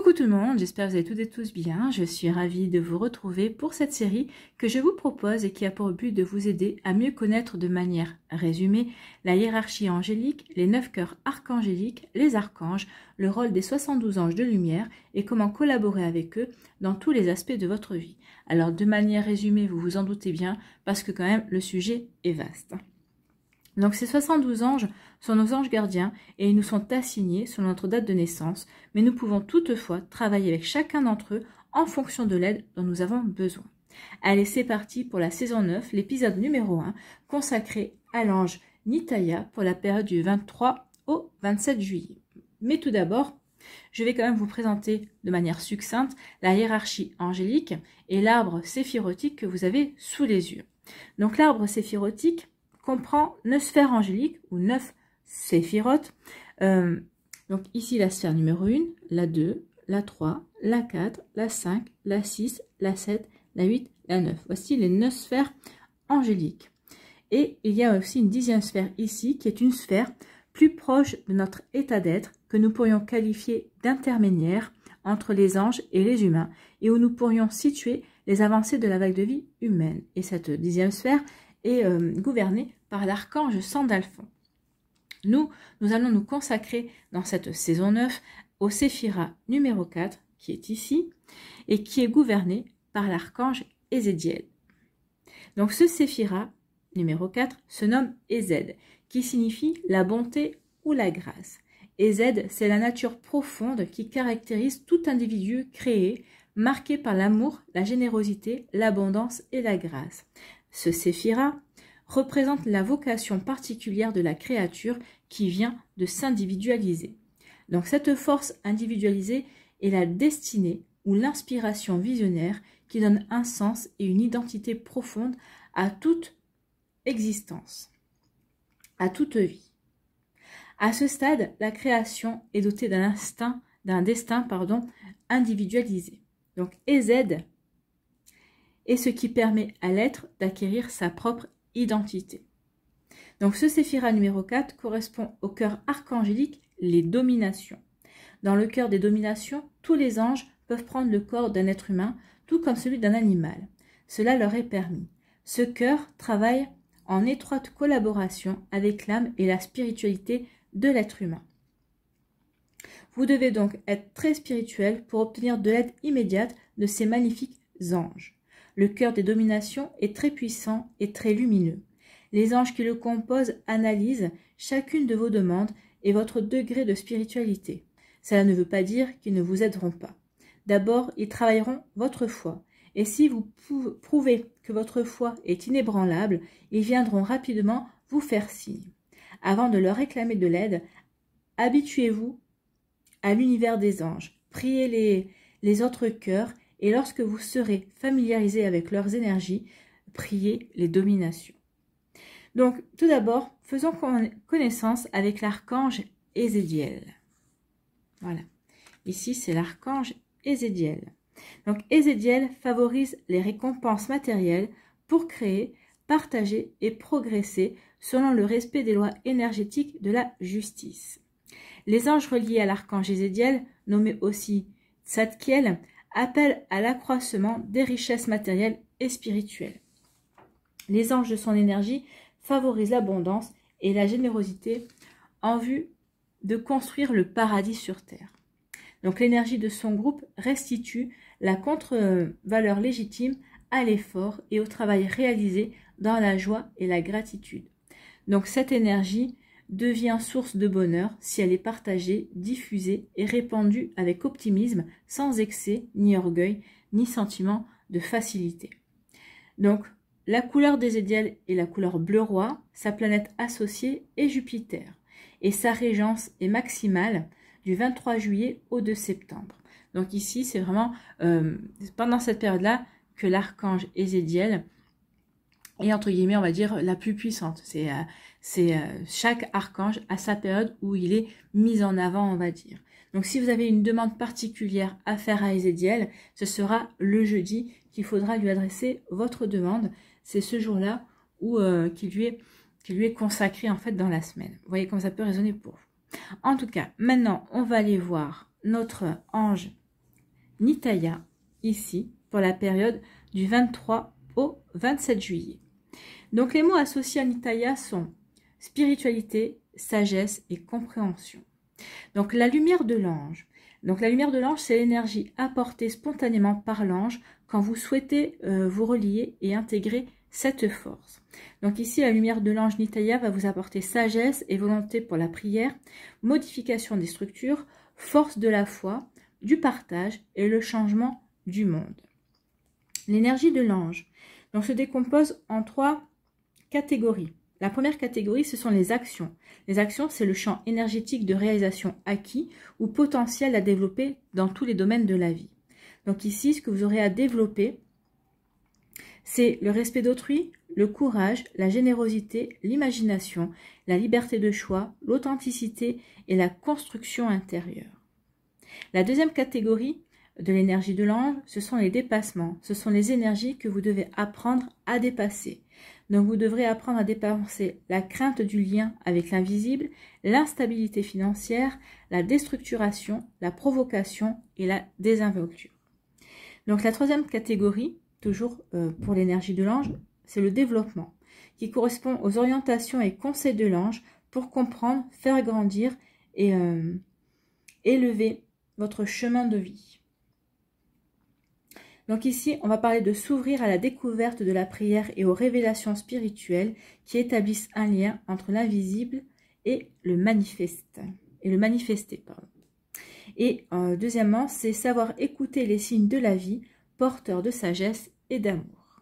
Coucou tout le monde, j'espère que vous allez toutes et tous bien. Je suis ravie de vous retrouver pour cette série que je vous propose et qui a pour but de vous aider à mieux connaître de manière résumée la hiérarchie angélique, les 9 cœurs archangéliques, les archanges, le rôle des 72 anges de lumière et comment collaborer avec eux dans tous les aspects de votre vie. Alors de manière résumée, vous vous en doutez bien, parce que quand même le sujet est vaste. Donc ces 72 anges sont nos anges gardiens et ils nous sont assignés selon notre date de naissance, mais nous pouvons toutefois travailler avec chacun d'entre eux en fonction de l'aide dont nous avons besoin. Allez, c'est parti pour la saison 9, l'épisode numéro 1, consacré à l'ange Nitaya pour la période du 23 au 27 juillet. Mais tout d'abord, je vais quand même vous présenter de manière succincte la hiérarchie angélique et l'arbre séphirotique que vous avez sous les yeux. Donc l'arbre séphirotique comprend 9 sphères angéliques ou 9 séphirotes. Donc ici la sphère numéro 1, la 2, la 3, la 4, la 5, la 6, la 7, la 8, la 9. Voici les 9 sphères angéliques. Et il y a aussi une 10e sphère ici qui est une sphère plus proche de notre état d'être que nous pourrions qualifier d'intermédiaire entre les anges et les humains et où nous pourrions situer les avancées de la vague de vie humaine. Et cette 10e sphère est gouvernée par l'archange Sandalphon. Nous allons nous consacrer dans cette saison 9 au séphira numéro 4 qui est ici et qui est gouverné par l'archange Ézéchiel. Donc ce séphira numéro 4 se nomme Ézed qui signifie la bonté ou la grâce. Ézed, c'est la nature profonde qui caractérise tout individu créé, marqué par l'amour, la générosité, l'abondance et la grâce. Ce séphira représente la vocation particulière de la créature qui vient de s'individualiser. Donc cette force individualisée est la destinée ou l'inspiration visionnaire qui donne un sens et une identité profonde à toute existence, à toute vie. À ce stade, la création est dotée d'un destin individualisé. Donc Ézed est ce qui permet à l'être d'acquérir sa propre identité. Donc ce séphira numéro 4 correspond au cœur archangélique, les dominations. Dans le cœur des dominations, tous les anges peuvent prendre le corps d'un être humain, tout comme celui d'un animal. Cela leur est permis. Ce cœur travaille en étroite collaboration avec l'âme et la spiritualité de l'être humain. Vous devez donc être très spirituel pour obtenir de l'aide immédiate de ces magnifiques anges. Le cœur des dominations est très puissant et très lumineux. Les anges qui le composent analysent chacune de vos demandes et votre degré de spiritualité. Cela ne veut pas dire qu'ils ne vous aideront pas. D'abord, ils travailleront votre foi. Et si vous prouvez que votre foi est inébranlable, ils viendront rapidement vous faire signe. Avant de leur réclamer de l'aide, habituez-vous à l'univers des anges. Priez les autres cœurs et lorsque vous serez familiarisé avec leurs énergies, priez les dominations. Donc, tout d'abord, faisons connaissance avec l'archange Ézéchiel. Voilà. Ici, c'est l'archange Ézéchiel. Donc, Ézéchiel favorise les récompenses matérielles pour créer, partager et progresser selon le respect des lois énergétiques de la justice. Les anges reliés à l'archange Ézéchiel, nommés aussi Tzadkiel, appellent à l'accroissement des richesses matérielles et spirituelles. Les anges de son énergie favorisent l'abondance et la générosité en vue de construire le paradis sur terre. Donc l'énergie de son groupe restitue la contre-valeur légitime à l'effort et au travail réalisé dans la joie et la gratitude. Donc cette énergie devient source de bonheur si elle est partagée, diffusée et répandue avec optimisme, sans excès, ni orgueil, ni sentiment de facilité. Donc, la couleur d'Ézéchiel est la couleur bleu roi, sa planète associée est Jupiter, et sa régence est maximale du 23 juillet au 2 septembre. Donc ici, c'est vraiment pendant cette période-là que l'archange Ézéchiel est, entre guillemets, on va dire, la plus puissante. C'est chaque archange a sa période où il est mis en avant, on va dire. Donc si vous avez une demande particulière à faire à Ézéchiel, ce sera le jeudi qu'il faudra lui adresser votre demande. C'est ce jour-là où qui lui est consacré en fait dans la semaine. Vous voyez comment ça peut résonner pour vous. En tout cas, maintenant, on va aller voir notre ange Nitaya, ici, pour la période du 23 au 27 juillet. Donc les mots associés à Nitaya sont spiritualité, sagesse et compréhension. Donc la lumière de l'ange. Donc la lumière de l'ange, c'est l'énergie apportée spontanément par l'ange quand vous souhaitez vous relier et intégrer cette force. Donc ici, la lumière de l'ange Nitaya va vous apporter sagesse et volonté pour la prière, modification des structures, force de la foi, du partage et le changement du monde. L'énergie de l'ange se décompose en 3 catégories. La première catégorie, ce sont les actions. Les actions, c'est le champ énergétique de réalisation acquis ou potentiel à développer dans tous les domaines de la vie. Donc ici, ce que vous aurez à développer, c'est le respect d'autrui, le courage, la générosité, l'imagination, la liberté de choix, l'authenticité et la construction intérieure. La deuxième catégorie de l'énergie de l'ange, ce sont les dépassements. Ce sont les énergies que vous devez apprendre à dépasser. Donc vous devrez apprendre à dépasser la crainte du lien avec l'invisible, l'instabilité financière, la déstructuration, la provocation et la désinvolture. Donc la troisième catégorie, toujours pour l'énergie de l'ange, c'est le développement, qui correspond aux orientations et conseils de l'ange pour comprendre, faire grandir et élever votre chemin de vie. Donc ici, on va parler de s'ouvrir à la découverte de la prière et aux révélations spirituelles qui établissent un lien entre l'invisible et le manifesté. Et deuxièmement, c'est savoir écouter les signes de la vie, porteurs de sagesse et d'amour.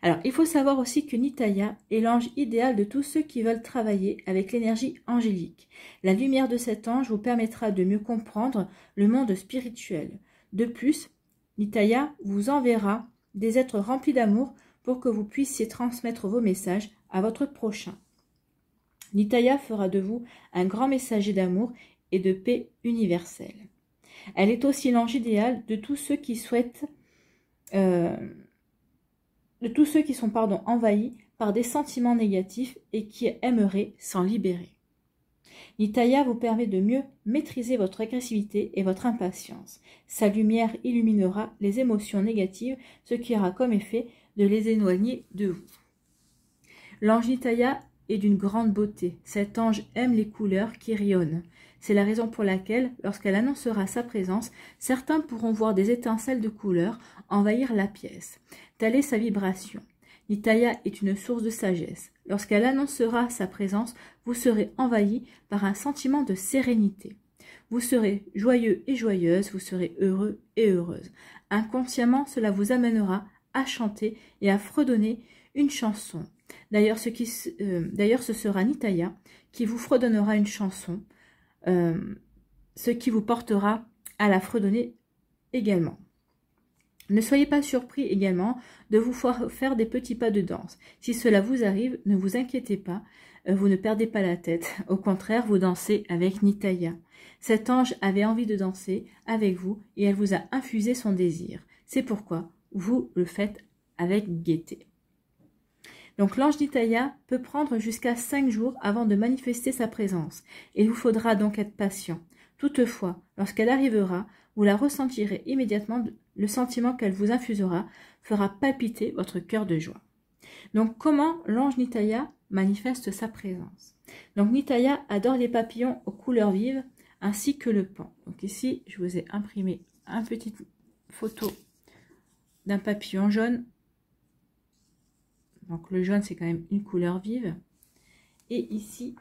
Alors, il faut savoir aussi que Nitaya est l'ange idéal de tous ceux qui veulent travailler avec l'énergie angélique. La lumière de cet ange vous permettra de mieux comprendre le monde spirituel. De plus, Nitaya vous enverra des êtres remplis d'amour pour que vous puissiez transmettre vos messages à votre prochain. Nitaya fera de vous un grand messager d'amour et de paix universelle. Elle est aussi l'ange idéal de tous ceux qui souhaitent, envahis par des sentiments négatifs et qui aimeraient s'en libérer. Nitaya vous permet de mieux maîtriser votre agressivité et votre impatience. Sa lumière illuminera les émotions négatives, ce qui aura comme effet de les éloigner de vous. L'ange Nitaya est d'une grande beauté. Cet ange aime les couleurs qui rayonnent. C'est la raison pour laquelle, lorsqu'elle annoncera sa présence, certains pourront voir des étincelles de couleurs envahir la pièce. Telle est sa vibration. Nitaya est une source de sagesse. Lorsqu'elle annoncera sa présence, vous serez envahi par un sentiment de sérénité. Vous serez joyeux et joyeuse, vous serez heureux et heureuse. Inconsciemment, cela vous amènera à chanter et à fredonner une chanson. D'ailleurs, ce sera Nitaya qui vous fredonnera une chanson, ce qui vous portera à la fredonner également. Ne soyez pas surpris également de vous faire des petits pas de danse. Si cela vous arrive, ne vous inquiétez pas, vous ne perdez pas la tête. Au contraire, vous dansez avec Nitaya. Cet ange avait envie de danser avec vous et elle vous a infusé son désir. C'est pourquoi vous le faites avec gaieté. Donc l'ange Nitaya peut prendre jusqu'à 5 jours avant de manifester sa présence. Il vous faudra donc être patient. Toutefois, lorsqu'elle arrivera, vous la ressentirez immédiatement. Le sentiment qu'elle vous infusera fera palpiter votre cœur de joie. Donc comment l'ange Nitaya manifeste sa présence? Donc Nitaya adore les papillons aux couleurs vives ainsi que le pan. Donc ici, je vous ai imprimé une petite photo d'un papillon jaune. Donc le jaune, c'est quand même une couleur vive. Et ici,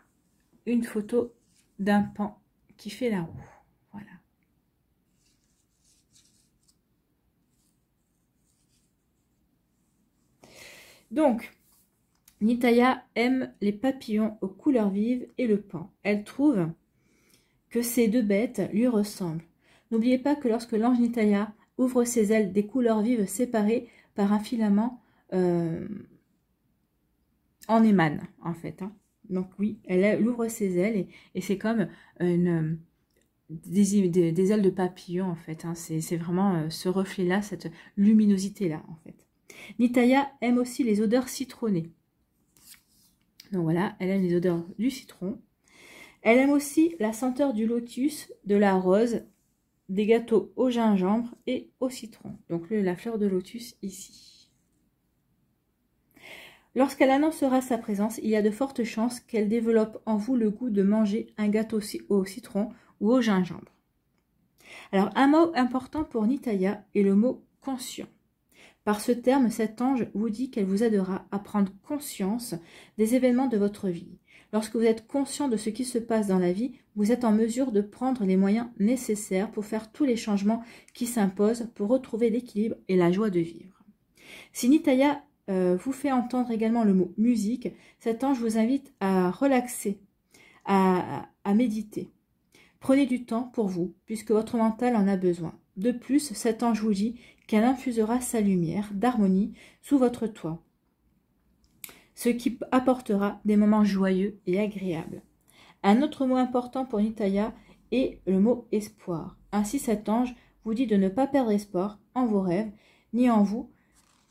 une photo d'un pan qui fait la roue. Voilà. Donc, Nitaya aime les papillons aux couleurs vives et le pan. Elle trouve que ces deux bêtes lui ressemblent. N'oubliez pas que lorsque l'ange Nitaya ouvre ses ailes des couleurs vives séparées par un filament en émane, en fait. Donc oui, elle ouvre ses ailes et c'est comme des ailes de papillon, en fait. C'est vraiment ce reflet-là, cette luminosité-là, en fait. Nitaya aime aussi les odeurs citronnées. Donc voilà, elle aime les odeurs du citron. Elle aime aussi la senteur du lotus, de la rose, des gâteaux au gingembre et au citron. Donc la fleur de lotus ici. Lorsqu'elle annoncera sa présence, il y a de fortes chances qu'elle développe en vous le goût de manger un gâteau au citron ou au gingembre. Alors, un mot important pour Nitaya est le mot « conscient ». Par ce terme, cet ange vous dit qu'elle vous aidera à prendre conscience des événements de votre vie. Lorsque vous êtes conscient de ce qui se passe dans la vie, vous êtes en mesure de prendre les moyens nécessaires pour faire tous les changements qui s'imposent pour retrouver l'équilibre et la joie de vivre. Si Nitaya vous fait entendre également le mot « musique », cet ange vous invite à relaxer, à méditer. Prenez du temps pour vous, puisque votre mental en a besoin. De plus, cet ange vous dit qu'elle infusera sa lumière d'harmonie sous votre toit, ce qui apportera des moments joyeux et agréables. Un autre mot important pour Nitaya est le mot « espoir ». Ainsi, cet ange vous dit de ne pas perdre espoir en vos rêves, ni en vous,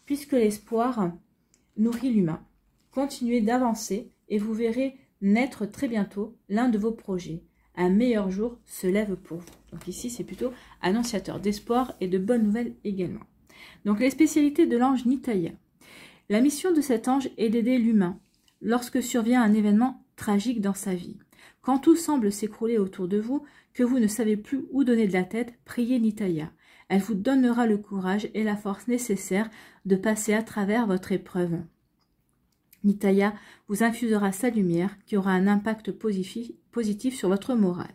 puisque l'espoir nourrit l'humain. Continuez d'avancer et vous verrez naître très bientôt l'un de vos projets. Un meilleur jour se lève pour vous. Donc ici, c'est plutôt annonciateur d'espoir et de bonnes nouvelles également. Donc les spécialités de l'ange Nitaya. La mission de cet ange est d'aider l'humain lorsque survient un événement tragique dans sa vie. Quand tout semble s'écrouler autour de vous, que vous ne savez plus où donner de la tête, priez Nitaya. Elle vous donnera le courage et la force nécessaires de passer à travers votre épreuve. Nitaya vous infusera sa lumière qui aura un impact positif sur votre morale.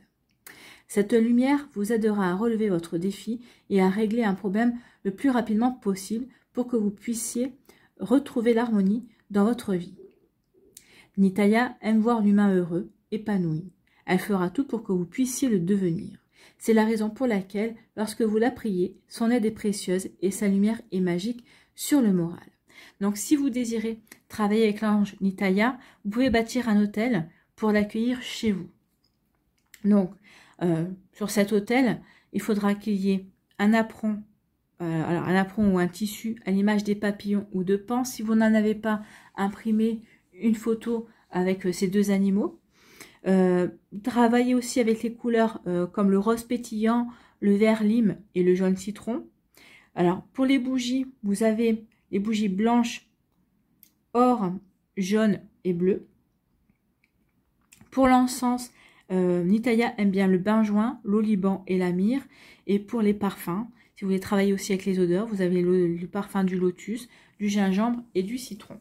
Cette lumière vous aidera à relever votre défi et à régler un problème le plus rapidement possible pour que vous puissiez retrouver l'harmonie dans votre vie. Nitaya aime voir l'humain heureux, épanoui. Elle fera tout pour que vous puissiez le devenir. C'est la raison pour laquelle, lorsque vous la priez, son aide est précieuse et sa lumière est magique sur le moral. Donc, si vous désirez travailler avec l'ange Nitaya, vous pouvez bâtir un hôtel pour l'accueillir chez vous. Donc, sur cet hôtel, il faudra qu'il y ait un apron, un apron ou un tissu à l'image des papillons ou de paon. Si vous n'en avez pas, imprimez une photo avec ces deux animaux. Travaillez aussi avec les couleurs comme le rose pétillant, le vert lime et le jaune citron. Alors, pour les bougies, vous avez les bougies blanches, or, jaune et bleu. Pour l'encens, Nitaya aime bien le benjoin, l'oliban et la myrrhe. Et pour les parfums, si vous voulez travailler aussi avec les odeurs, vous avez le parfum du lotus, du gingembre et du citron.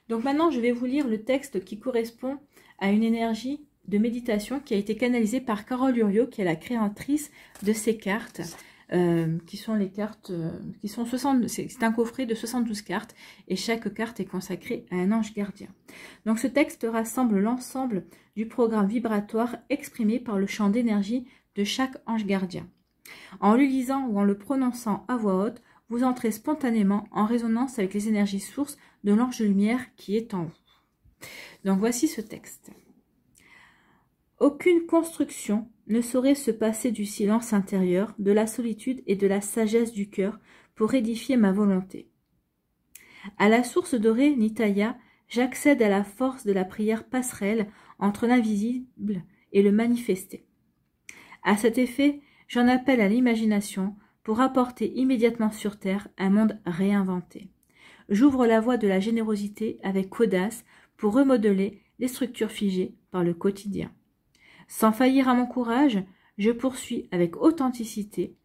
Donc maintenant, je vais vous lire le texte qui correspond à une énergie de méditation qui a été canalisée par Carole Uriot, qui est la créatrice de ces cartes. Qui sont les cartes, c'est un coffret de 72 cartes et chaque carte est consacrée à un ange gardien. Donc ce texte rassemble l'ensemble du programme vibratoire exprimé par le champ d'énergie de chaque ange gardien. En le lisant ou en le prononçant à voix haute, vous entrez spontanément en résonance avec les énergies sources de l'ange de lumière qui est en vous. Donc voici ce texte. Aucune construction ne saurait se passer du silence intérieur, de la solitude et de la sagesse du cœur pour édifier ma volonté. À la source dorée Nitaya, j'accède à la force de la prière passerelle entre l'invisible et le manifesté. À cet effet, j'en appelle à l'imagination pour apporter immédiatement sur terre un monde réinventé. J'ouvre la voie de la générosité avec audace pour remodeler les structures figées par le quotidien. Sans faillir à mon courage, je poursuis avec authenticité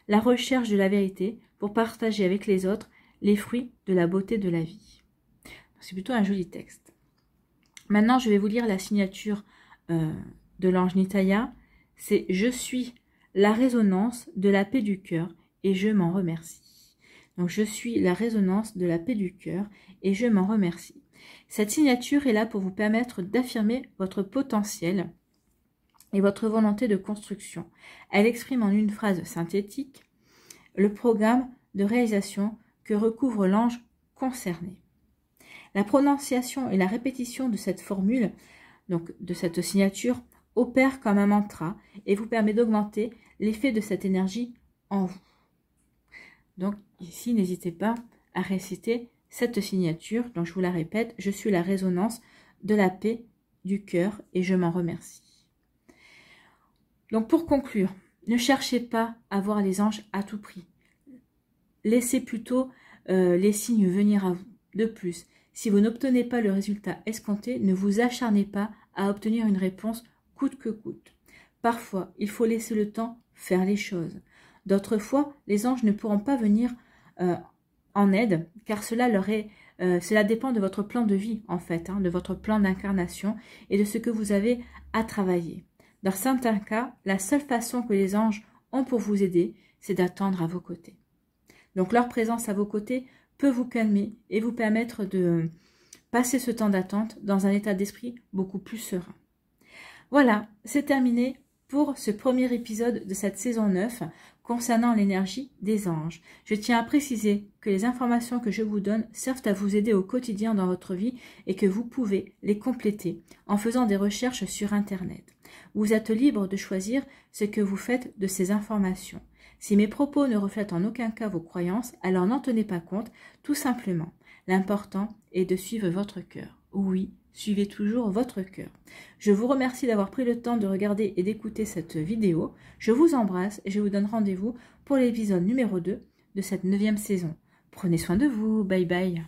la recherche de la vérité pour partager avec les autres les fruits de la beauté de la vie. C'est plutôt un joli texte. Maintenant, je vais vous lire la signature de l'ange Nitaya. C'est « Je suis la résonance de la paix du cœur et je m'en remercie ». Donc, je suis la résonance de la paix du cœur et je m'en remercie. Cette signature est là pour vous permettre d'affirmer votre potentiel et votre volonté de construction. Elle exprime en une phrase synthétique le programme de réalisation que recouvre l'ange concerné. La prononciation et la répétition de cette formule, donc de cette signature, opère comme un mantra et vous permet d'augmenter l'effet de cette énergie en vous. Donc ici, n'hésitez pas à réciter cette signature. Donc je vous la répète, je suis la résonance de la paix du cœur et je m'en remercie. Donc pour conclure, Ne cherchez pas à voir les anges à tout prix. Laissez plutôt les signes venir à vous. De plus, si vous n'obtenez pas le résultat escompté, ne vous acharnez pas à obtenir une réponse coûte que coûte. Parfois, il faut laisser le temps faire les choses. D'autres fois, les anges ne pourront pas venir en aide, car cela dépend de votre plan de vie, en fait, de votre plan d'incarnation et de ce que vous avez à travailler. Dans certains cas, la seule façon que les anges ont pour vous aider, c'est d'attendre à vos côtés. Donc leur présence à vos côtés peut vous calmer et vous permettre de passer ce temps d'attente dans un état d'esprit beaucoup plus serein. Voilà, c'est terminé pour ce premier épisode de cette saison 9 concernant l'énergie des anges. Je tiens à préciser que les informations que je vous donne servent à vous aider au quotidien dans votre vie et que vous pouvez les compléter en faisant des recherches sur Internet. Vous êtes libre de choisir ce que vous faites de ces informations. Si mes propos ne reflètent en aucun cas vos croyances, alors n'en tenez pas compte, tout simplement. L'important est de suivre votre cœur. Oui, suivez toujours votre cœur. Je vous remercie d'avoir pris le temps de regarder et d'écouter cette vidéo. Je vous embrasse et je vous donne rendez-vous pour l'épisode numéro 2 de cette 9e saison. Prenez soin de vous. Bye bye.